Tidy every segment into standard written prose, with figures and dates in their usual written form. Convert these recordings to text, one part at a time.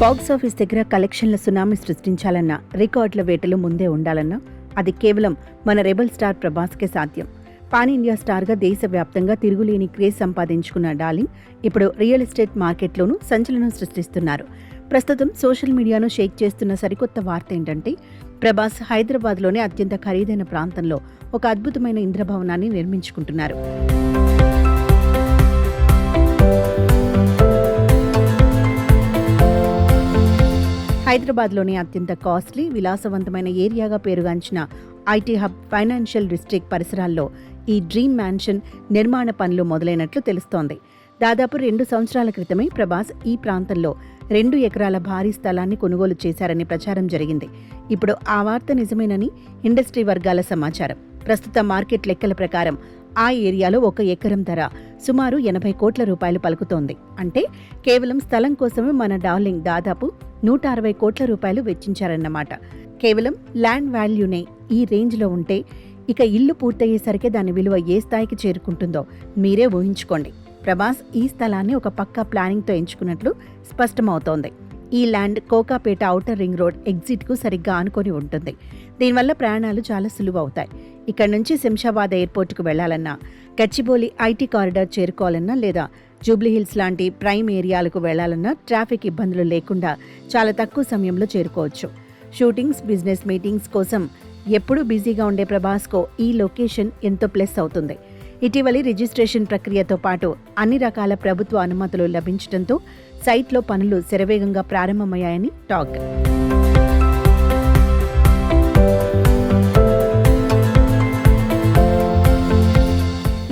Box office దగ్గర కలెక్షన్ల tsunami సృష్టించాలన్న, రికార్డుల వేటలు ముందే ఉండాలన్నా అది కేవలం మన రెబల్ స్టార్ ప్రభాస్కే సాధ్యం. పాన్ ఇండియా స్టార్గా దేశవ్యాప్తంగా తిరుగులేని క్రేజ్ సంపాదించుకున్న డార్లింగ్ ఇప్పుడు రియల్ ఎస్టేట్ మార్కెట్లోనూ సంచలనం సృష్టిస్తున్నారు. ప్రస్తుతం సోషల్ మీడియాను షేక్ చేస్తున్న సరికొత్త వార్త ఏంటంటే, ప్రభాస్ హైదరాబాద్లోనే అత్యంత ఖరీదైన ప్రాంతంలో ఒక అద్భుతమైన ఇంద్రభవనాన్ని నిర్మించుకుంటున్నారు. హైదరాబాద్లోని అత్యంత కాస్ట్లీ, విలాసవంతమైన ఏరియాగా పేరుగాంచిన ఐటీ హబ్ ఫైనాన్షియల్ డిస్ట్రిక్ట్ పరిసరాల్లో ఈ డ్రీమ్ మ్యాన్షన్ నిర్మాణ పనులు మొదలైనట్లు తెలుస్తోంది. దాదాపు 2 సంవత్సరాల క్రితమే ప్రభాస్ ఈ ప్రాంతంలో 2 ఎకరాల భారీ స్థలాన్ని కొనుగోలు చేశారని ప్రచారం జరిగింది. ఇప్పుడు ఆ వార్త నిజమేనని ఇండస్ట్రీ వర్గాల సమాచారం. ప్రస్తుత మార్కెట్ లెక్కల ప్రకారం ఆ ఏరియాలో 1 ఎకరం ధర సుమారు 80 కోట్ల రూపాయలు పలుకుతోంది. అంటే కేవలం స్థలం కోసమే మన డార్లింగ్ దాదాపు 160 కోట్ల రూపాయలు వెచ్చించారన్నమాట. కేవలం ల్యాండ్ వాల్యూనే ఈ రేంజ్లో ఉంటే ఇక ఇల్లు పూర్తయ్యేసరికి దాని విలువ ఏ స్థాయికి చేరుకుంటుందో మీరే ఊహించుకోండి. ప్రభాస్ ఈ స్థలాన్ని ఒక పక్కా ప్లానింగ్తో ఎంచుకున్నట్లు స్పష్టమవుతోంది. ఈ land Kokapet outer ring road ఎగ్జిట్కు సరిగ్గా ఆనుకొని ఉంటుంది. దీనివల్ల ప్రయాణాలు చాలా సులువు అవుతాయి. ఇక్కడ నుంచి శంషాబాద్ ఎయిర్పోర్టుకు వెళ్లాలన్నా, గచ్చిబౌలి ఐటీ కారిడార్ చేరుకోవాలన్నా, లేదా జూబ్లీహిల్స్ లాంటి ప్రైమ్ ఏరియాలకు వెళ్లాలన్నా ట్రాఫిక్ ఇబ్బందులు లేకుండా చాలా తక్కువ సమయంలో చేరుకోవచ్చు. షూటింగ్స్, బిజినెస్ మీటింగ్స్ కోసం ఎప్పుడూ బిజీగా ఉండే ప్రభాస్కు ఈ లొకేషన్ ఎంతో ప్లస్ అవుతుంది. ఇటీవలి రిజిస్ట్రేషన్ ప్రక్రియతో పాటు అన్ని రకాల ప్రభుత్వ అనుమతులు లభించడంతో సైట్లో పనులు శరవేగంగా ప్రారంభమయ్యాయని టాక్.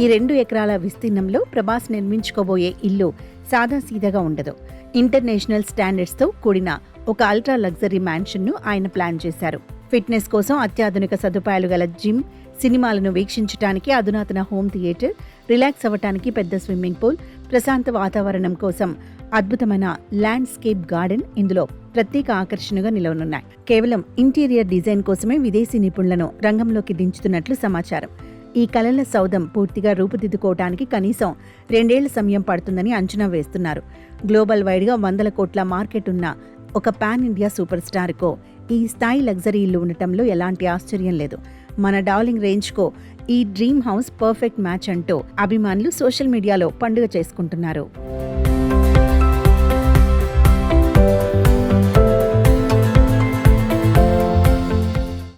ఈ 2 ఎకరాల విస్తీర్ణంలో ప్రభాస్ నిర్మించుకోబోయే ఇల్లు సాదాసీదాగా ఉండదు. ఇంటర్నేషనల్ స్టాండర్డ్స్తో కూడిన ఒక అల్ట్రా లగ్జరీ మ్యాన్షన్ను ఆయన ప్లాన్ చేశారు. ఫిట్నెస్ కోసం అత్యాధునిక సదుపాయాలు గల జిమ్, సినిమాలను వీక్షించడానికి అధునాతన హోమ్ థియేటర్, రిలాక్స్ అవ్వటానికి పెద్ద స్విమ్మింగ్ పూల్, ప్రశాంత వాతావరణం కోసం అద్భుతమైన ల్యాండ్స్కేప్ గార్డెన్ ఇందులో ప్రత్యేక ఆకర్షణగా నిలవనున్నాయి. కేవలం ఇంటీరియర్ డిజైన్ కోసమే విదేశీ నిపుణులను రంగంలోకి దించుతున్నట్లు సమాచారం. ఈ కలల సౌధం పూర్తిగా రూపుదిద్దుకోవటానికి కనీసం 2 ఏళ్ల సమయం పడుతుందని అంచనా వేస్తున్నారు. గ్లోబల్ వైడ్గా 100 కోట్ల మార్కెట్ ఉన్న ఒక పాన్ ఇండియా సూపర్ స్టార్కో ఈ స్థాయి లగ్జరీ ఇల్లు ఉండటంలో ఎలాంటి ఆశ్చర్యం లేదు. మన డార్లింగ్ రేంజ్కో ఈ డ్రీమ్ హౌస్ పర్ఫెక్ట్ మ్యాచ్ అంటూ అభిమానులు సోషల్ మీడియాలో పండుగ చేసుకుంటున్నారు.